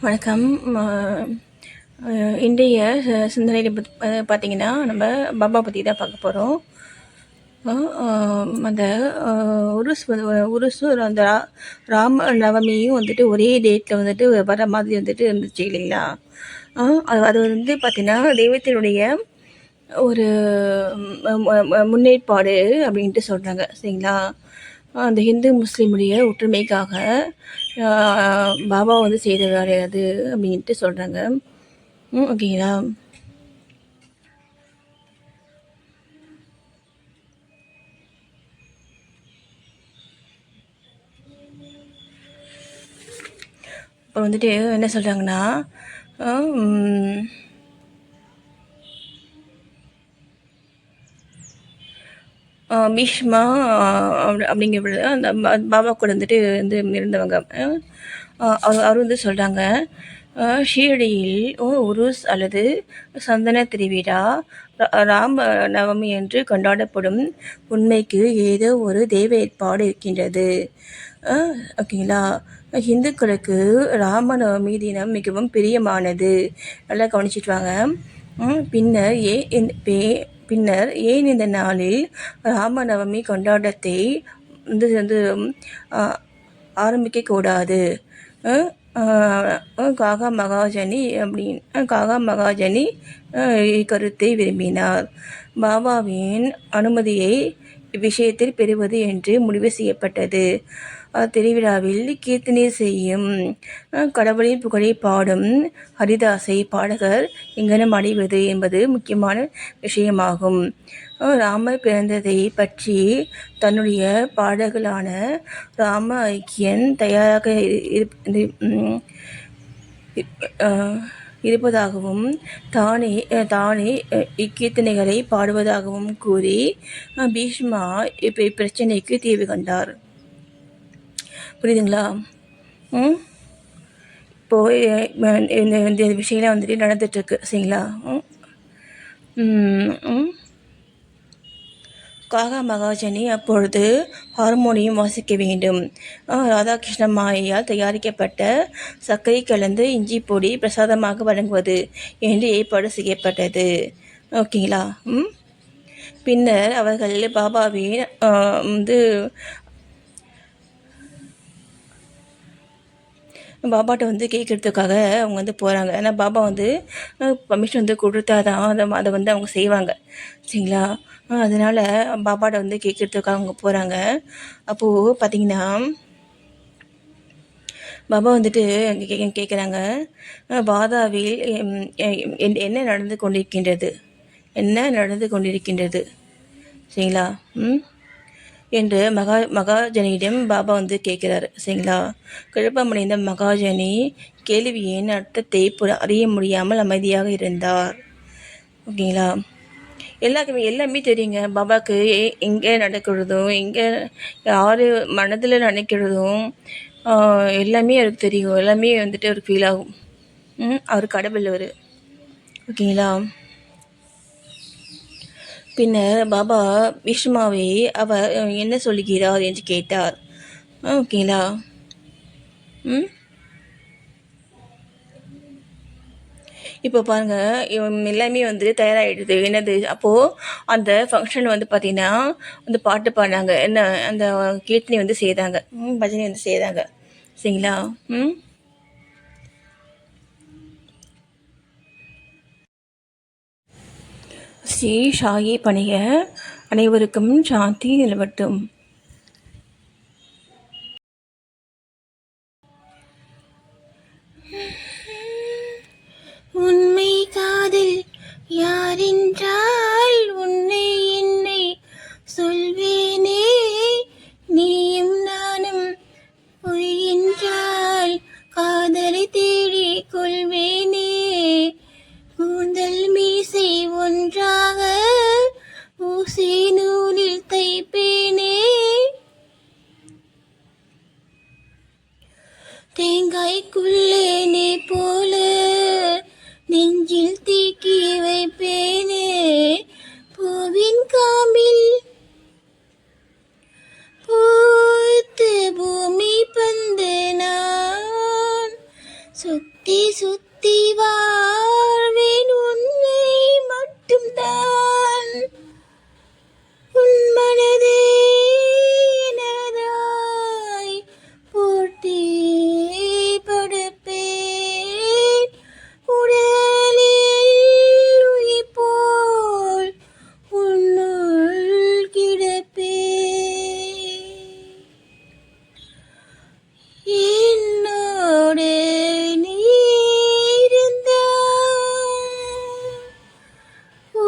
வணக்கம். அ அ இன்றைய சிந்தனையில பார்த்தீங்கன்னா, நம்ம பாபா பத்தி தான் பார்க்க போறோம். அ அ அந்த அ உருஸ் உருஸு அந்த ராம நவமியும் வந்துட்டு ஒரே டேட்ல வந்துட்டு வர மாதிரி வந்துட்டு இருந்துச்சு இல்லைங்களா? அ அது அது வந்து பார்த்தீங்கன்னா, தெய்வத்தினுடைய ஒரு முன்னேற்பாடு அப்படின்ட்டு சொல்றாங்க. சரிங்களா? அந்த ஹிந்து, முஸ்லீமுடைய ஒற்றுமைக்காக அ பாபா வந்து செய்த வேலை அது அப்படின்ட்டு சொல்றாங்க. ஓகேங்களா? இப்போ வந்துட்டு என்ன சொல்றாங்கன்னா, அ ம் பீஷ்மா அப்படிங்கிறவரு அந்த பாபா கூட வந்துட்டு வந்து இருந்தவங்க. அவர் வந்து சொல்றாங்க, ஷீரடியில் உருஸ் அல்லது சந்தன திருவிழா ராம நவமி என்று கொண்டாடப்படும் உண்மைக்கு ஏதோ ஒரு தெய்வ ஏற்பாடு இருக்கின்றது. ஓகேங்களா? இந்துக்களுக்கு ராமநவமி தினம் மிகவும் பிரியமானது. நல்லா கவனிச்சிட்டு வாங்க. பின்னர் பின்னர் ஏன் இந்த நாளில் ராமநவமி கொண்டாட்டத்தை வந்து வந்து ஆரம்பிக்கக்கூடாது? காகா மகாஜனி காகா மகாஜனி இக்கருத்தை விரும்பினார். பாபாவின் அனுமதியை இவ்விஷயத்தில் பெறுவது என்று முடிவு செய்யப்பட்டது. திருவிழாவில் கீர்த்தனை செய்யும் கடவுளின் புகழை பாடும் ஹரிதாஸை பாடகர் இங்கனம் அடைவது என்பது முக்கியமான விஷயமாகும். ராமர் பிறந்ததை பற்றி தன்னுடைய பாடல்களான ராம ஐக்கியன் தயாராக இருப்பதாகவும் தானே தானே இக்கீர்த்தனைகளை பாடுவதாகவும் கூறி பீஷ்மா இப்பிரச்சனைக்கு தீர்வு கண்டார். புரியுதுங்களா? இப்போ இந்த விஷயம்லாம் வந்துட்டு நடந்துட்டுருக்கு. சரிங்களா? காகா மகாஜனி அப்பொழுது ஹார்மோனியம் வாசிக்க வேண்டும். ராதாகிருஷ்ண மாயையால் தயாரிக்கப்பட்ட சர்க்கரை கலந்து இஞ்சி பொடி பிரசாதமாக வழங்குவது என்று ஏற்பாடு செய்யப்பட்டது. ஓகேங்களா? பின்னர் அவர்கள் பாபாவின் வந்து பாபாட்ட வந்து கேட்கறதுக்காக அவங்க வந்து போகிறாங்க. ஏன்னா பாபா வந்து பர்மிஷன் வந்து கொடுத்தா தான் அதை வந்து அவங்க செய்வாங்க. சரிங்களா? அதனால் பாபாட்ட வந்து கேட்கறதுக்காக அவங்க போகிறாங்க. அப்போது பார்த்திங்கன்னா பாபா வந்துட்டு கேட்குறாங்க, பாதாவில் என்ன நடந்து கொண்டிருக்கின்றது சரிங்களா? என்று மகாஜனியிடம் பாபா வந்து கேட்குறாரு. சரிங்களா? குழப்பமடைந்த மகாஜனி கேள்வியின் அர்த்தத்தை அறிய முடியாமல் அமைதியாக இருந்தார். ஓகேங்களா? எல்லாமே தெரியுங்க பாபாவுக்கு. எங்கே நடக்கிறதும் எங்கே யார் மனதில் நினைக்கிறதும் எல்லாமே அவருக்கு தெரியும். எல்லாமே வந்துட்டு அவருக்கு ஃபீல் ஆகும். அவர் கடவுள் அவர். ஓகேங்களா? பின்னர் பாபா விஷ்ணுமாவை அவர் என்ன சொல்லுகிறார் என்று கேட்டார். ஓகேங்களா? இப்போ பாருங்கள், எல்லாமே வந்து தயாராகிடுது. என்னது அப்போது அந்த ஃபங்க்ஷன் வந்து பார்த்திங்கன்னா அந்த பாட்டு பாடினாங்க. என்ன அந்த கீர்த்தனை வந்து செய்தாங்க, பஜனை வந்து செய்தாங்க. சரிங்களா? ஸ்ரீ சாயி பணிக அனைவருக்கும் சாந்தி நிலவட்டும். உண்மை காதல் யாரென்றால் உன்னை என்னை சொல்வேனே, நீயும் நானும் பொய் என்றால் காதலை தேடி கொள்வேனே, கூந்தல் மீசை ஒன்றாக ஊசி நூலில் தைப்பேனே, தேங்காய்க்குள்ளே நீ போல நெஞ்சில் தீக்கி வைப்பேனே, பூவின் காம்பில் பூத்து பூமி பந்து நான் சுத்தி சுத்தி வாழ்வேன் உன்னை மட்டும்தான் உன் மனதே எனதாய் போட்டி படுப்பேன் உடலில் உயிர் போல் உன்னுள் கிடப்பேன் என்னோடு நீ இருந்தால்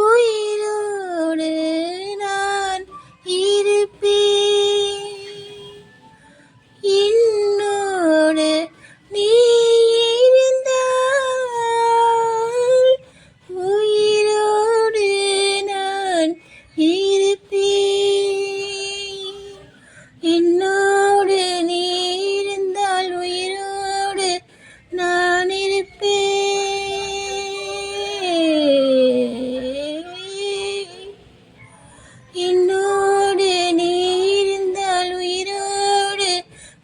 உயிரோடு நான் இருப்பேன் என்னோடு நீ இருந்தால் உயிரோடு நான் இருப்பேன் என்னோடு நீ இருந்தால் உயிரோடு நான் இருப்பேன் என்னோடு நீ இருந்தால் உயிரோடு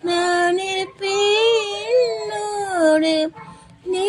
நான் இருப்பேன் என்னோடு நீ